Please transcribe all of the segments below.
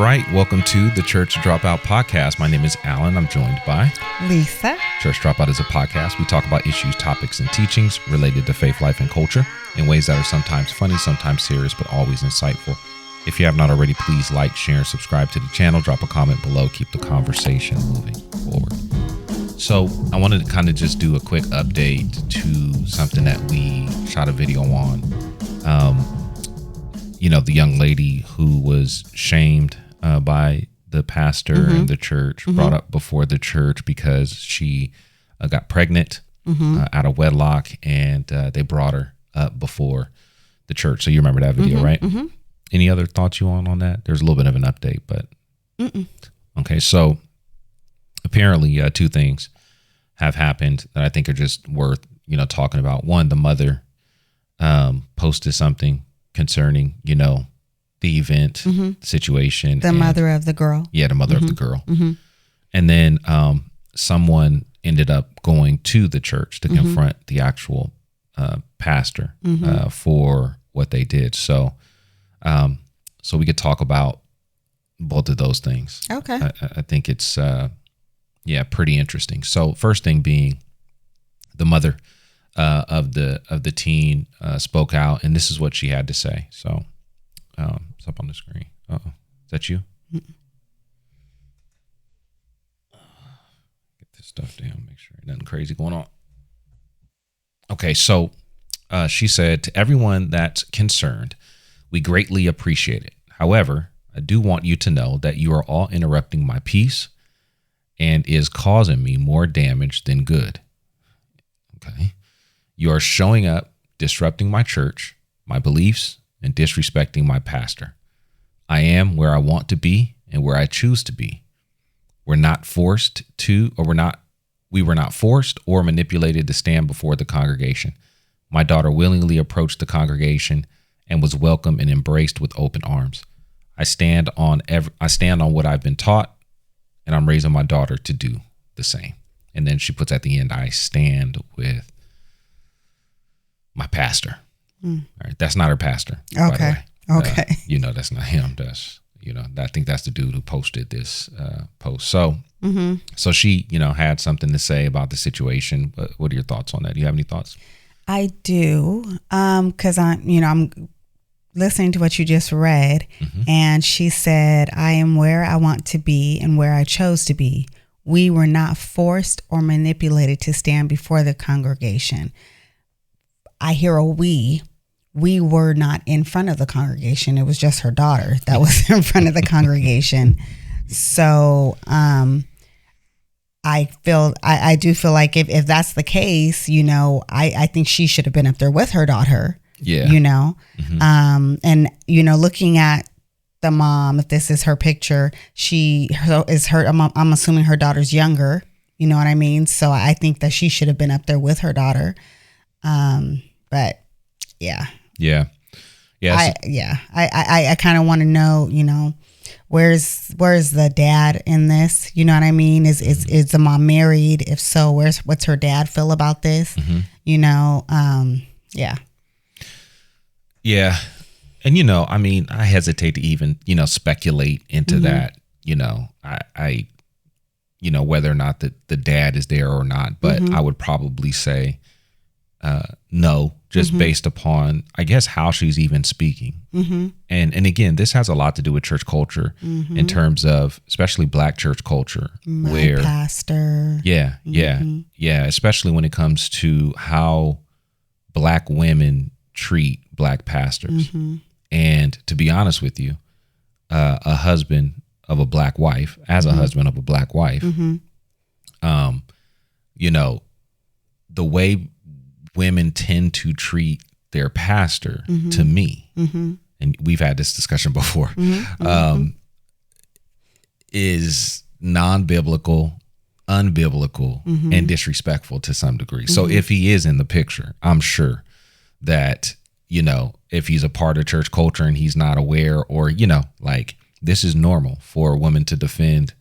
right, welcome to the Church Dropout Podcast. My name is Alan. I'm joined by Lisa. Church Dropout is a podcast. We talk about issues, topics, and teachings related to faith, life, and culture in ways that are sometimes funny, sometimes serious, but always insightful. If you have not already, please like, share, and subscribe to the channel. Drop a comment below. Keep the conversation moving forward. So I wanted to kind of just do a quick update to something that we shot a video on. The young lady who was shamed by the pastor and the church, brought up before the church because she got pregnant out of wedlock, and they brought her up before the church. So you remember that video, right? Any other thoughts you want on that? There's a little bit of an update, but okay. So apparently, two things have happened that I think are just worth talking about. One, the mother posted something concerning the event, the situation. The mother of the girl. Yeah, the mother of the girl. And then someone ended up going to the church to confront the actual pastor for what they did. So we could talk about both of those things. Okay. I think it's pretty interesting. So first thing being, the mother of the teen spoke out, and this is what she had to say. So it's up on the screen. Is that you? Get this stuff down. Make sure nothing crazy going on. Okay, so she said, "To everyone that's concerned, we greatly appreciate it. However, I do want you to know that you are all interrupting my peace and is causing me more damage than good. Okay. You are showing up, disrupting my church, my beliefs, and disrespecting my pastor. I am where I want to be and where I choose to be. We were not forced or manipulated to stand before the congregation. My daughter willingly approached the congregation and was welcomed and embraced with open arms. I stand on what I've been taught, and I'm raising my daughter to do the same." And then she puts at the end, "I stand with my pastor." All right, that's not her pastor. Okay. By the way. Okay. That's not him. That's I think that's the dude who posted this post. So, so she had something to say about the situation. But what are your thoughts on that? Do you have any thoughts? I do, because I'm listening to what you just read, and she said, "I am where I want to be and where I chose to be. We were not forced or manipulated to stand before the congregation." I hear a we. We were not in front of the congregation. It was just her daughter that was in front of the congregation. So I do feel like if that's the case, I think she should have been up there with her daughter. Yeah. And looking at the mom, if this is her picture, I'm assuming her daughter's younger. You know what I mean? So I think that she should have been up there with her daughter. But yeah. Yeah. I kind of want to know, where's the dad in this? You know what I mean? Is the mom married? If so, what's her dad feel about this? Yeah. Yeah. And, I hesitate to even, speculate into that, I whether or not the dad is there or not, but I would probably say, no, just based upon, I guess, how she's even speaking. And again, this has a lot to do with church culture in terms of, especially Black church culture, where pastor. Yeah. Especially when it comes to how Black women treat Black pastors. And to be honest with you, a husband of a Black wife, as a husband of a Black wife, the way women tend to treat their pastor, to me, and we've had this discussion before, is non-biblical, unbiblical, and disrespectful to some degree. So if he is in the picture, I'm sure that, if he's a part of church culture and he's not aware, or, this is normal for a woman to defend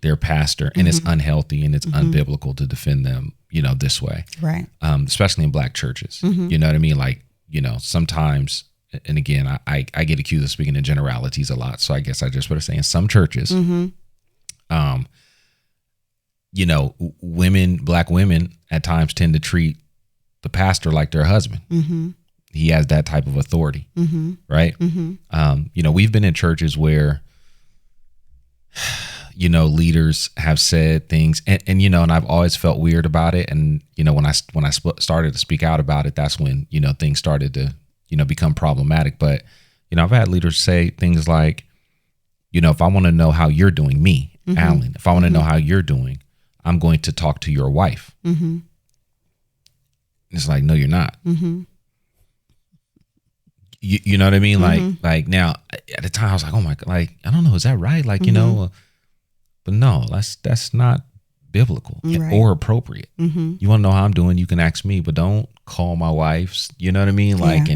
their pastor, and it's unhealthy and it's unbiblical to defend them, this way. Right. Especially in Black churches. You know what I mean? Like, sometimes, and again, I get accused of speaking in generalities a lot. So I guess I just would say in some churches, you know, black women at times tend to treat the pastor like their husband. He has that type of authority, right? You know, we've been in churches where, you know, leaders have said things and, you know, and I've always felt weird about it. And, you know, when I started to speak out about it, that's when, you know, things started to, you know, become problematic. But, you know, I've had leaders say things like, you know, if I want to know how you're doing, me, Alan, if I want to know how you're doing, I'm going to talk to your wife. It's like, no, you're not. You know what I mean? Like now at the time I was like, oh my God, like, I don't know. Is that right? Like, you know, but no, that's not biblical or appropriate. You want to know how I'm doing? You can ask me, but don't call my wife. You know what I mean? Like,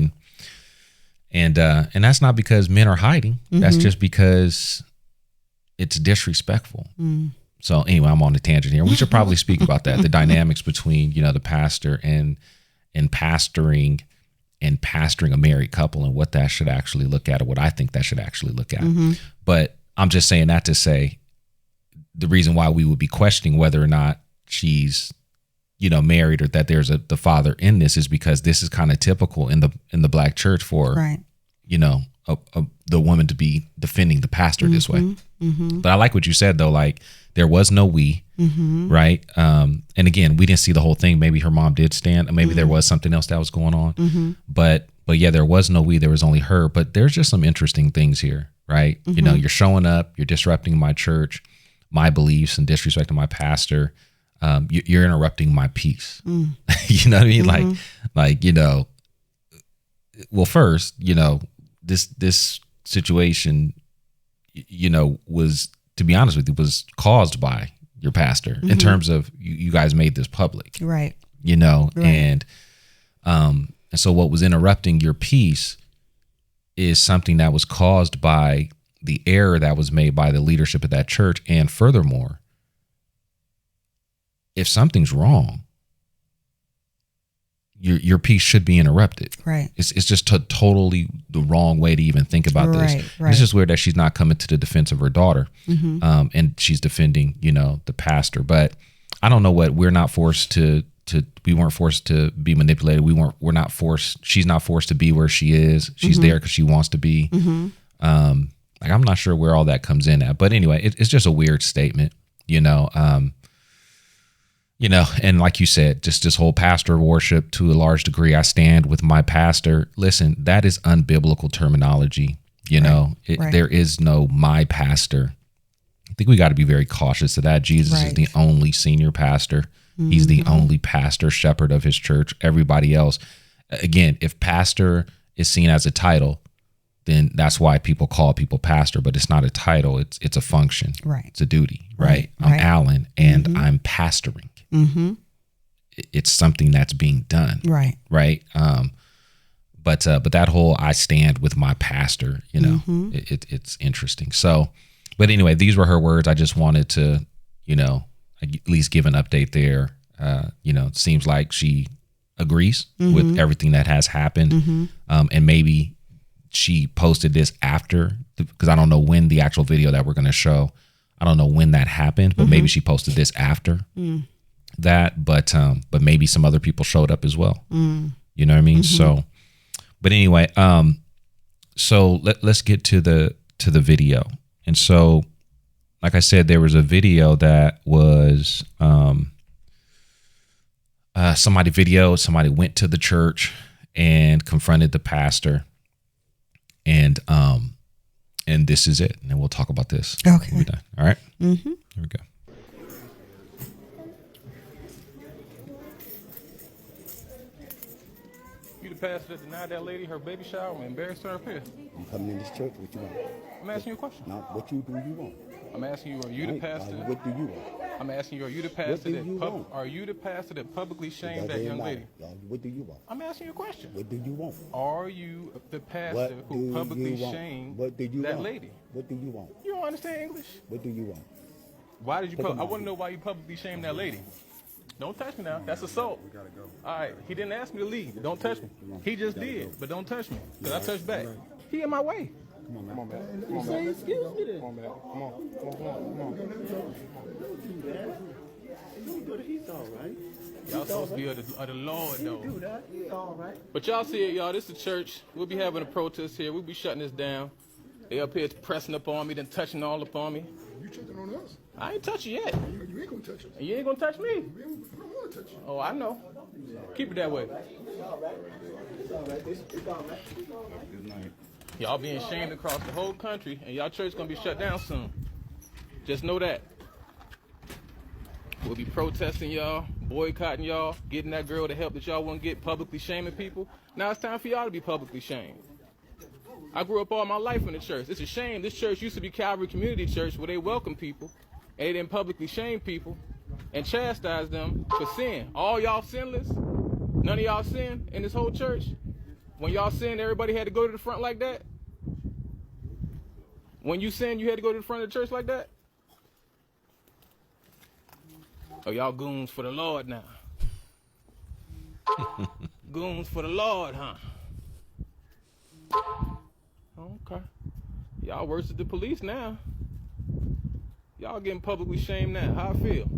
and that's not because men are hiding. That's just because it's disrespectful. So anyway, I'm on a tangent here. We should probably speak about that. The dynamics between, you know, the pastor and pastoring a married couple and what that should actually look at, or what I think that should actually look at. But I'm just saying that to say the reason why we would be questioning whether or not she's, you know, married or that there's the father in this is because this is kind of typical in the black church for, you know, the woman to be defending the pastor this way. But I like what you said though, like there was no we, right? And again, we didn't see the whole thing. Maybe her mom did stand, maybe there was something else that was going on. But yeah, there was no we, there was only her. But there's just some interesting things here, right? You know, you're showing up, you're disrupting my church, my beliefs, and disrespecting my pastor. You're interrupting my peace. You know what I mean? Like, you know, well, first, you know, this situation, you know, was, to be honest with you, was caused by your pastor in terms of you guys made this public, right? You know, and so what was interrupting your peace is something that was caused by the error that was made by the leadership of that church. And furthermore, if something's wrong, your peace should be interrupted. Right. It's just totally the wrong way to even think about this. Right. It's just weird that she's not coming to the defense of her daughter, and she's defending, you know, the pastor. But I don't know what we weren't forced to be manipulated. We're not forced. She's not forced to be where she is. She's there because she wants to be. Like, I'm not sure where all that comes in at. But anyway, it's just a weird statement, you know. You know, and like you said, just this whole pastor worship to a large degree, I stand with my pastor. Listen, that is unbiblical terminology. You know, there is no my pastor. I think we got to be very cautious of that. Jesus is the only senior pastor. He's the only pastor, shepherd of his church. Everybody else, again, if pastor is seen as a title, then that's why people call people pastor, but it's not a title. It's a function. Right. It's a duty. Right. I'm Alan and I'm pastoring. It's something that's being done. Right. But that whole I stand with my pastor, you know, it's interesting. So, but anyway, these were her words. I just wanted to, you know, at least give an update there. You know, it seems like she agrees with everything that has happened. And maybe she posted this after, because I don't know when the actual video that we're going to show, I don't know when that happened, but maybe she posted this after that, but maybe some other people showed up as well. You know what I mean? So, but anyway, so let's get to the video. And so, like I said, there was a video that was, somebody went to the church and confronted the pastor, and this is it. And then we'll talk about this. Okay. We're done. All right. Here we go. You the pastor that denied that lady her baby shower and embarrassed her up here? I'm coming in this church. What you want? I'm asking you a question. Now, what you want? I'm asking you, are you the pastor? What do you want? I'm asking you, are you the pastor are you the pastor that publicly shamed that young lady? What do you want? I'm asking you a question. What do you want? Are you the pastor who publicly shamed that lady? What do you want? You don't understand English? What do you want? Why did you? I want to know why you publicly shamed that lady. Don't touch me now. That's assault. We gotta go. All right. He didn't ask me to leave. Don't touch me. He just did, but don't touch me because I touched back. He in my way. Come on, man. Come on, man. Come on, man. Excuse me then. Come on, man. Come on. Come on. He's all right. Y'all supposed to be of the Lord, though. Do that. He's all right. But y'all see it, y'all. This is a church. We'll be having a protest here. We'll be shutting this down. They up here pressing up on me, then touching all up on me. You touching on us? I ain't touch you yet. You ain't gonna touch us. And you ain't gonna touch me. I don't wanna touch you. Oh, I know. Keep it that way. Good night. Y'all being shamed across the whole country, and y'all church gonna be shut down soon. Just know that. We'll be protesting y'all, boycotting y'all, getting that girl the help that y'all won't get, publicly shaming people. Now it's time for y'all to be publicly shamed. I grew up all my life in the church. It's a shame. This church used to be Calvary Community Church where they welcome people and they didn't publicly shame people and chastise them for sin. All y'all sinless. None of y'all sin in this whole church. When y'all sinned, everybody had to go to the front like that. When you sinned, you had to go to the front of the church like that. Oh, y'all goons for the Lord now. Goons for the Lord, huh? Okay. Y'all worse than the police now. Y'all getting publicly shamed now. How I feel?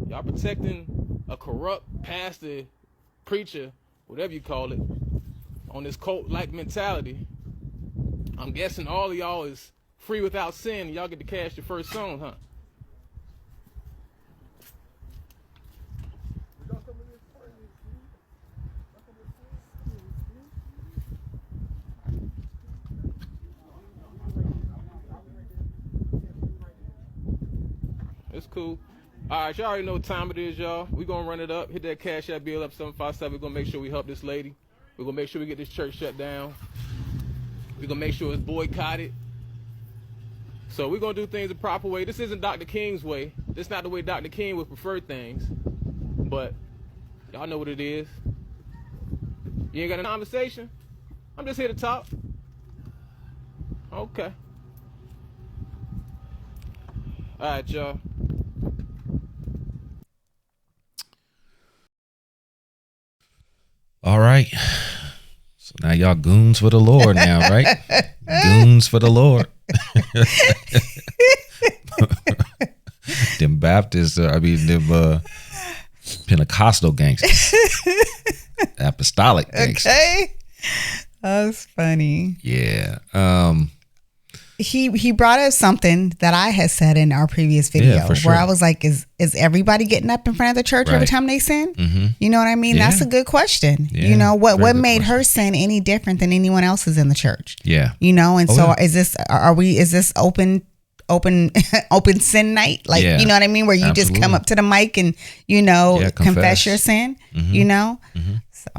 Y'all protecting a corrupt pastor, preacher, whatever you call it, on this cult-like mentality. I'm guessing all of y'all is free without sin. Y'all get to cash your first song, huh? It's cool. All right, y'all already know what time it is, y'all. We're going to run it up. Hit that Cash App bill up 757. We're going to make sure we help this lady. We're going to make sure we get this church shut down. We're going to make sure it's boycotted. So we're going to do things the proper way. This isn't Dr. King's way. This is not the way Dr. King would prefer things. But y'all know what it is. You ain't got a conversation? I'm just here to talk. Okay. All right, y'all. All right. So now y'all goons for the Lord now, right? Goons for the Lord. Them Baptists, them Pentecostal gangsters. Apostolic gangsters. Okay. That was funny. Yeah. He brought up something that I had said in our previous video, for sure. where I was like, is everybody getting up in front of the church every time they sin? Mm-hmm. You know what I mean? Yeah. That's a good question. Yeah, you know, what made question. her sin any different than anyone else's in the church? Yeah. You know, and yeah. is this open sin night? Like, Yeah. you know what I mean? Where you just come Absolutely. up to the mic and, you know, confess your sin, Mm-hmm. you know? Mm-hmm. So.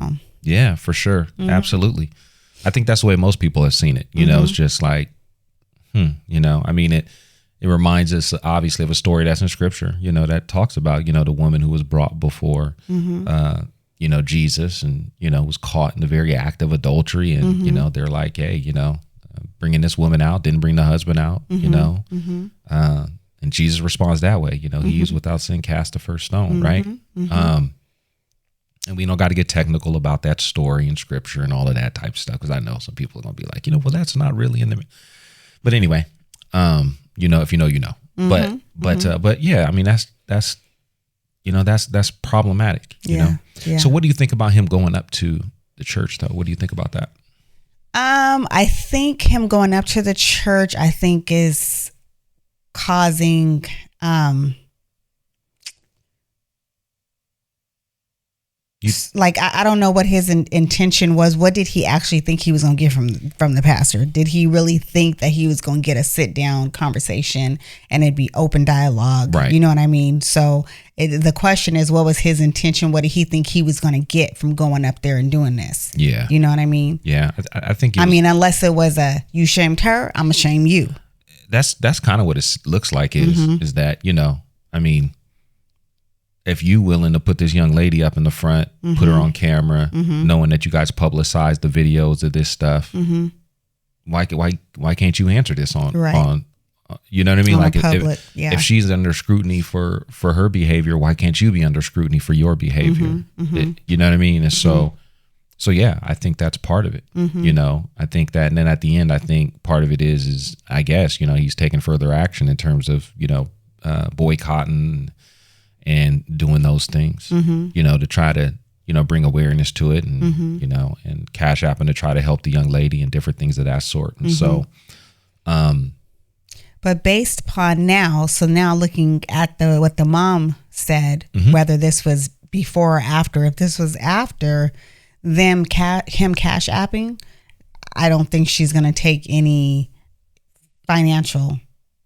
Yeah, for sure. Mm-hmm. Absolutely. I think that's the way most people have seen it. You know, it's just like, you know, I mean, it reminds us obviously of a story that's in scripture, you know, that talks about, you know, the woman who was brought before, you know, Jesus and, you know, was caught in the very act of adultery. And, you know, they're like, hey, you know, bringing this woman out, didn't bring the husband out, you know, and Jesus responds that way. You know, he is without sin, cast the first stone. Right. And we don't got to get technical about that story in scripture and all of that type of stuff. Cause I know some people are going to be like, you know, well, that's not really in the, but anyway, you know, if you know, you know, but yeah, I mean, that's, you know, that's problematic, you know? Yeah. So what do you think about him going up to the church though? What do you think about that? I think him going up to the church, I think is causing, like, I don't know what his intention was. What did he actually think he was going to get from the pastor? Did he really think that he was going to get a sit down conversation and it'd be open dialogue? Right. You know what I mean? So the question is, what was his intention? What did he think he was going to get from going up there and doing this? Yeah. You know what I mean? Yeah. I think, unless it was you shamed her, I'm going to shame you. That's kind of what it looks like is that, you know, I mean, if you willing to put this young lady up in the front, put her on camera, knowing that you guys publicize the videos of this stuff, why can't you answer this on You know what I mean? On Like public, if she's under scrutiny for her behavior, why can't you be under scrutiny for your behavior? You know what I mean? And so yeah, I think that's part of it. You know, I think that, and then at the end, I think part of it is I guess, you know, he's taking further action in terms of, you know, boycotting and doing those things, you know, to try to, you know, bring awareness to it and, you know, and Cash Apping to try to help the young lady and different things of that sort. And so, but based upon now looking at what the mom said, whether this was before or after, if this was after him Cash Apping, I don't think she's going to take any financial,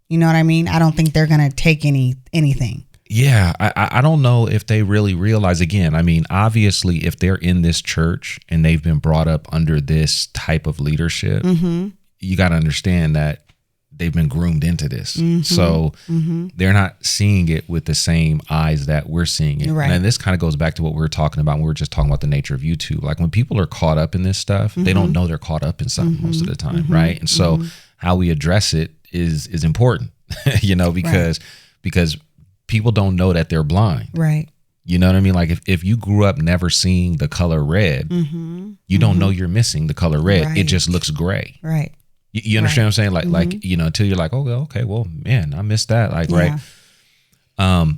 you know what I mean? I don't think they're going to take anything. Yeah, I don't know if they really realize, again, I mean, obviously, if they're in this church and they've been brought up under this type of leadership, you got to understand that they've been groomed into this. So they're not seeing it with the same eyes that we're seeing it. Right. And this kind of goes back to what we were talking about when we were just talking about the nature of YouTube. Like when people are caught up in this stuff, they don't know they're caught up in something most of the time, right? And so how we address it is important, you know, because people don't know that they're blind. Right. You know what I mean? Like if you grew up never seeing the color red, you don't know you're missing the color red. Right. It just looks gray. Right. You understand what I'm saying? Like, you know, until you're like, oh, okay, well, man, I missed that. Like, right.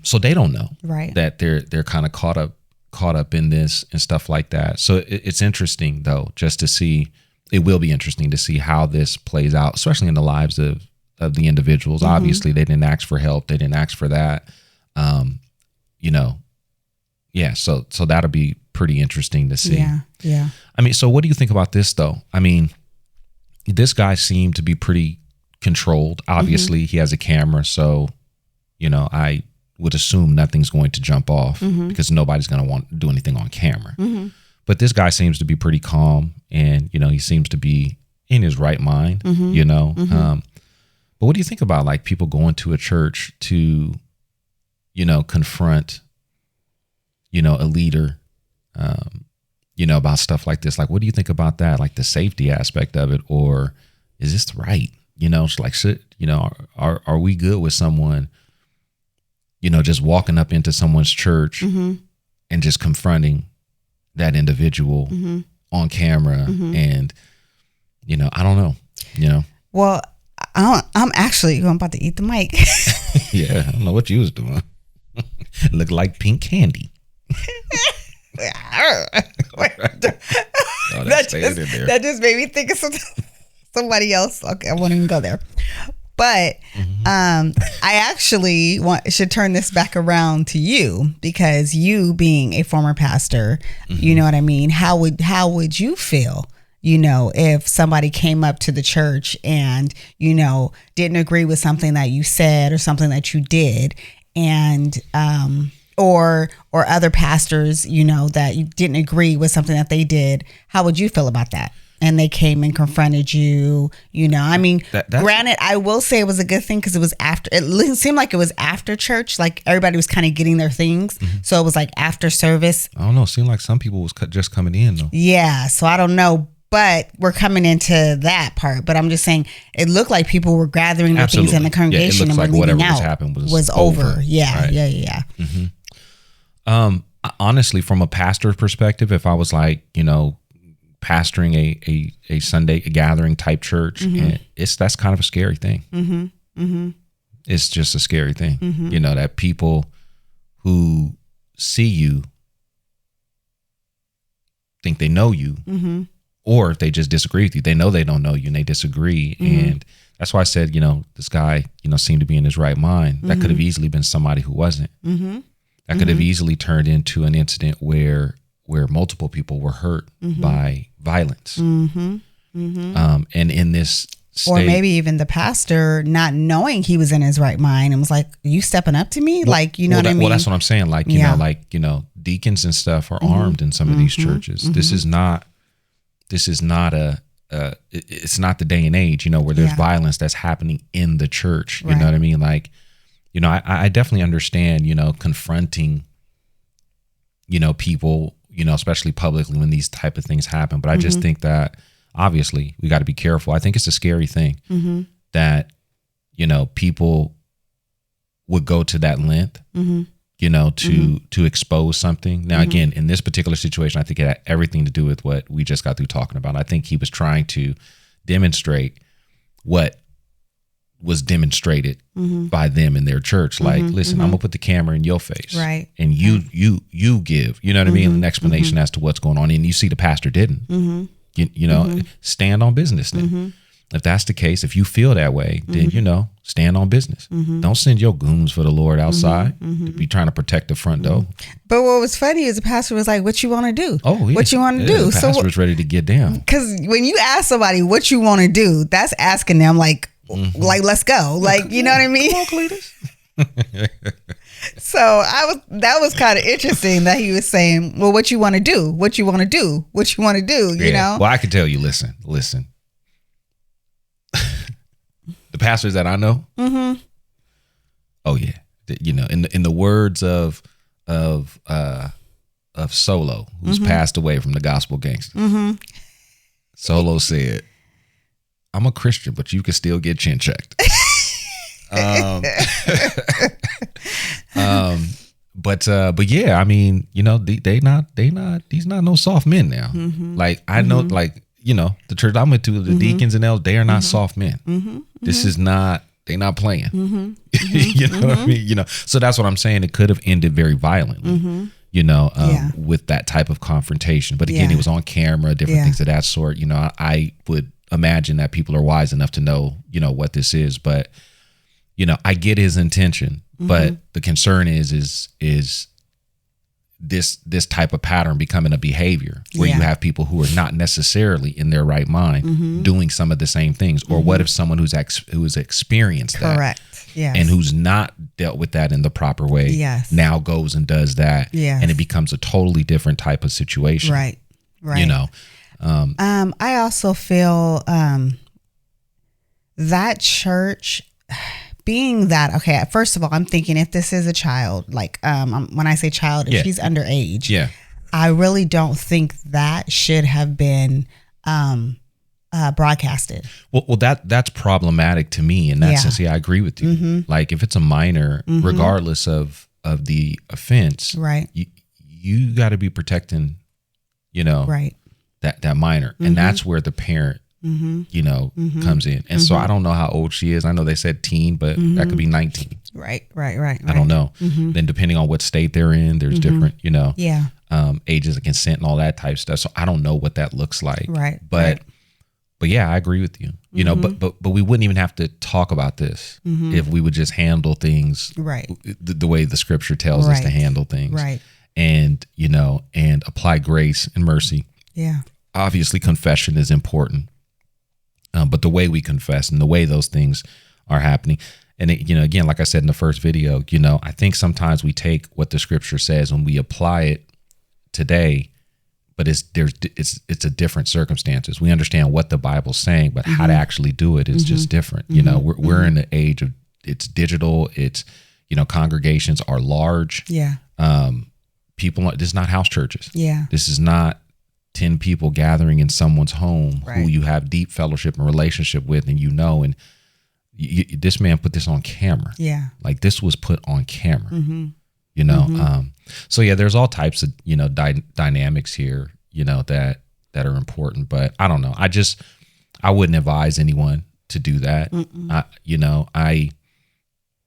So they don't know that they're kind of caught up in this and stuff like that. So it's interesting though, just to see, it will be interesting to see how this plays out, especially in the lives of the individuals. Obviously they didn't ask for help. They didn't ask for that. You know, yeah. So that'll be pretty interesting to see. Yeah. I mean, so what do you think about this though? I mean, this guy seemed to be pretty controlled. Obviously he has a camera. So, you know, I would assume nothing's going to jump off because nobody's going to want to do anything on camera. But this guy seems to be pretty calm and, you know, he seems to be in his right mind, you know? But what do you think about like people going to a church to, you know, confront, you know, a leader, you know, about stuff like this? Like, what do you think about that? Like the safety aspect of it, or is this right? You know, it's like, you know, are we good with someone, you know, just walking up into someone's church and just confronting that individual on camera? And, you know, I don't know, you know. Well, I'm about to eat the mic. Yeah, I don't know what you was doing. Looked like pink candy. That just made me think of somebody else. Okay, I won't even go there. But I actually should turn this back around to you, because you being a former pastor, you know what I mean? How would you feel, you know, if somebody came up to the church and, you know, didn't agree with something that you said or something that you did, and or other pastors, you know, that you didn't agree with something that they did? How would you feel about that? And they came and confronted you, you know? I mean, granted, I will say it was a good thing because it was after, it seemed like it was after church, like everybody was kind of getting their things. So it was like after service. I don't know. It seemed like some people was just coming in though. Yeah. So I don't know, but we're coming into that part. But I'm just saying, it looked like people were gathering their things in the congregation, and like were whatever leaving out. was happening was over. Yeah. Right. Yeah. Honestly, from a pastor's perspective, if I was like, you know, pastoring a Sunday gathering type church, and that's kind of a scary thing. It's just a scary thing, you know, that people who see you think they know you, or if they just disagree with you, they know they don't know you and they disagree. And that's why I said, you know, this guy, you know, seemed to be in his right mind. That could have easily been somebody who wasn't. That could have easily turned into an incident where multiple people were hurt by violence. And in this state, or maybe even the pastor not knowing he was in his right mind and was like, you stepping up to me? Like, you know what I mean? Well, that's what I'm saying. Like, you know, deacons and stuff are armed in some of these churches. This is not it's not the day and age, you know, where there's violence that's happening in the church. You know what I mean? Like, you know, I definitely understand, you know, confronting, you know, people, you know, especially publicly when these type of things happen. But I just think that obviously we got to be careful. I think it's a scary thing that people would go to that length, to expose something. Now, again, in this particular situation, I think it had everything to do with what we just got through talking about. I think he was trying to demonstrate what was demonstrated by them in their church. Like, listen, I'm gonna put the camera in your face, right? And you give, what I mean, an explanation as to what's going on. And you see, the pastor didn't. Stand on business then. If that's the case, if you feel that way, then, stand on business. Don't send your goons for the Lord outside to be trying to protect the front door. But what was funny is the pastor was like, what you want to do? Oh, yeah. What you want to do? The pastor was ready to get down. Because when you ask somebody what you want to do, that's asking them like, let's go. Like, you know what I mean? Come on, Cletus. So that was kind of interesting that he was saying, well, what you want to do? What you want to do? What you want to do? You know? Well, I can tell you, listen. The pastors that I know, oh yeah, in the words of Solo, who's passed away from the Gospel Gangster, Solo said, "I'm a Christian, but you can still get chin checked." But yeah, I mean, these not no soft men now. Like, I know, like, the church I went to, the deacons and elders, they are not soft men. This is not, they're not playing. You know what I mean? So that's what I'm saying. It could have ended very violently, with that type of confrontation. But again, it was on camera, different things of that sort. I would imagine that people are wise enough to know, what this is. But, I get his intention. But the concern is this type of pattern becoming a behavior where you have people who are not necessarily in their right mind doing some of the same things. Or what if someone who's experienced that, and who's not dealt with that in the proper way, now goes and does that, and it becomes a totally different type of situation, right? I also feel that church. Being that, okay, first of all, I'm thinking if this is a child, like when I say child, if she's underage, I really don't think that should have been broadcasted. Well, that's problematic to me in that sense. Yeah, I agree with you. Like, if it's a minor, regardless of the offense, right? You got to be protecting, right, that minor, and that's where the parent. Comes in. And so I don't know how old she is. I know they said teen, but that could be 19. Right. I don't know. Then depending on what state they're in, there's different, ages of consent and all that type of stuff. So I don't know what that looks like. Right. But yeah, I agree with you. But we wouldn't even have to talk about this if we would just handle things the way the scripture tells us to handle things. Right. And, and apply grace and mercy. Yeah. Obviously, confession is important. But the way we confess and the way those things are happening, and again, like I said in the first video, I think sometimes we take what the scripture says and we apply it today, but it's a different circumstances. We understand what the Bible's saying, but how to actually do it is just different. We're in the age of it's digital. It's congregations are large. Yeah. This is not house churches. Yeah. This is not 10 people gathering in someone's home who you have deep fellowship and relationship with, and and this man put this on camera. Yeah. Like, this was put on camera, so yeah, there's all types of, dynamics here, that are important, but I don't know. I wouldn't advise anyone to do that.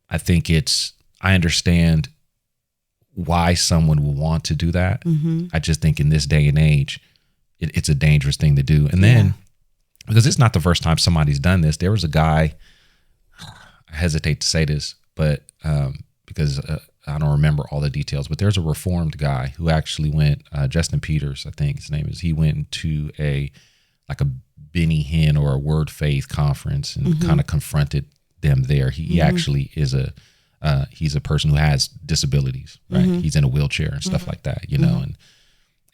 I think I understand why someone would want to do that. I just think in this day and age, it's a dangerous thing to do. And then, because it's not the first time somebody's done this, there was a guy, I hesitate to say this, but because I don't remember all the details, but there's a Reformed guy who actually went, Justin Peters, I think his name is, he went to a Benny Hinn or a Word Faith conference and kind of confronted them there. He actually is he's a person who has disabilities, right? He's in a wheelchair and stuff like that,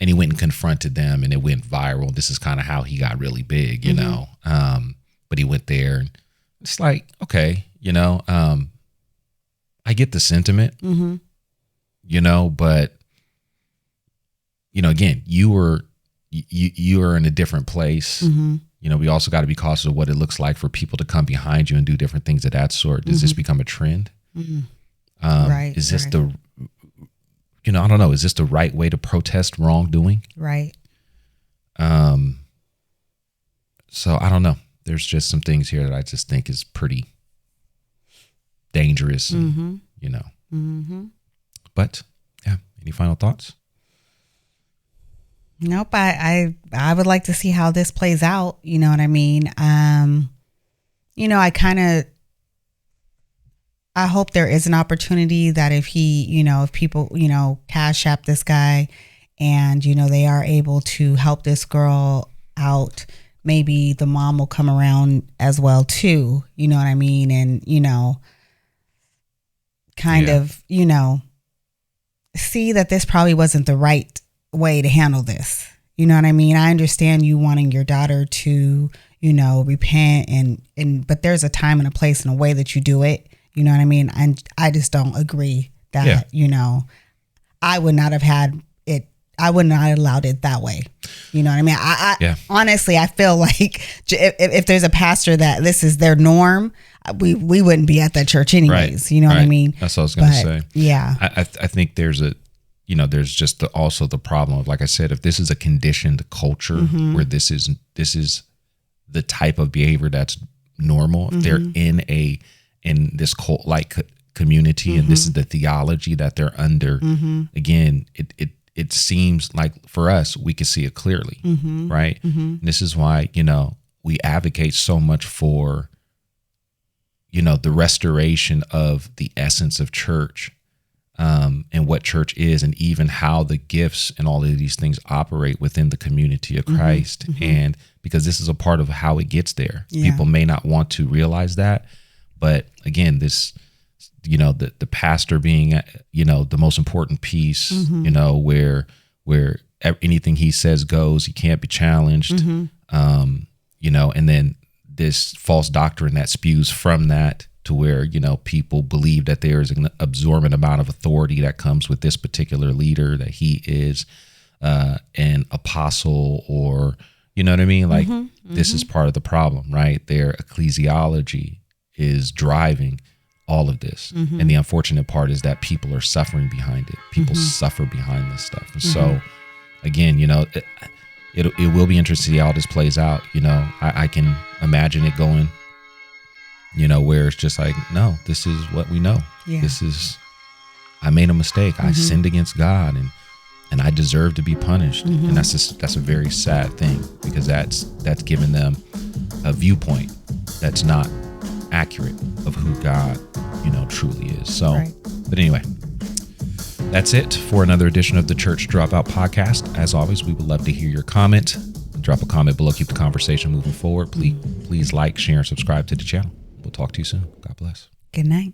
and he went and confronted them, and it went viral. This is kind of how he got really big, but he went there, and it's like, okay, I get the sentiment, but again, you are in a different place, we also got to be cautious of what it looks like for people to come behind you and do different things of that sort. Does this become a trend? Right. Is this the, I don't know. Is this the right way to protest wrongdoing? Right. So I don't know. There's just some things here that I just think is pretty dangerous, and, but yeah. Any final thoughts? Nope. I would like to see how this plays out. You know what I mean? I hope there is an opportunity that if if people, cash app this guy and, they are able to help this girl out, maybe the mom will come around as well too. You know what I mean? And, see that this probably wasn't the right way to handle this. You know what I mean? I understand you wanting your daughter to, repent but there's a time and a place and a way that you do it. You know what I mean? And I just don't agree that, I would not have had it. I would not have allowed it that way. You know what I mean? I honestly, I feel like if there's a pastor that this is their norm, we wouldn't be at that church anyways. Right. You know what I mean? That's what I was going to say. Yeah. I think there's there's just also the problem of, like I said, if this is a conditioned culture where this is the type of behavior that's normal, if they're in this cult like community and this is the theology that they're under, again, it seems like for us, we can see it clearly, right? And this is why, we advocate so much for, the restoration of the essence of church, and what church is, and even how the gifts and all of these things operate within the community of Christ. And because this is a part of how it gets there. People may not want to realize that, but again, this, the pastor being, the most important piece, where anything he says goes, he can't be challenged, and then this false doctrine that spews from that to where, people believe that there is an absorbent amount of authority that comes with this particular leader, that he is an apostle, or, you know what I mean? Like this is part of the problem, right? Their ecclesiology is driving all of this. And the unfortunate part is that people are suffering behind it. People suffer behind this stuff. And so again, it will be interesting to see how this plays out. I can imagine it going, where it's just like, no, this is what we know. I made a mistake. I sinned against God and I deserve to be punished. And that's a very sad thing, because that's giving them a viewpoint that's not accurate of who God, truly is. So, But anyway, that's it for another edition of the Church Dropout Podcast. As always, we would love to hear your comment. Drop a comment below. Keep the conversation moving forward. Please like, share, and subscribe to the channel. We'll talk to you soon. God bless. Good night.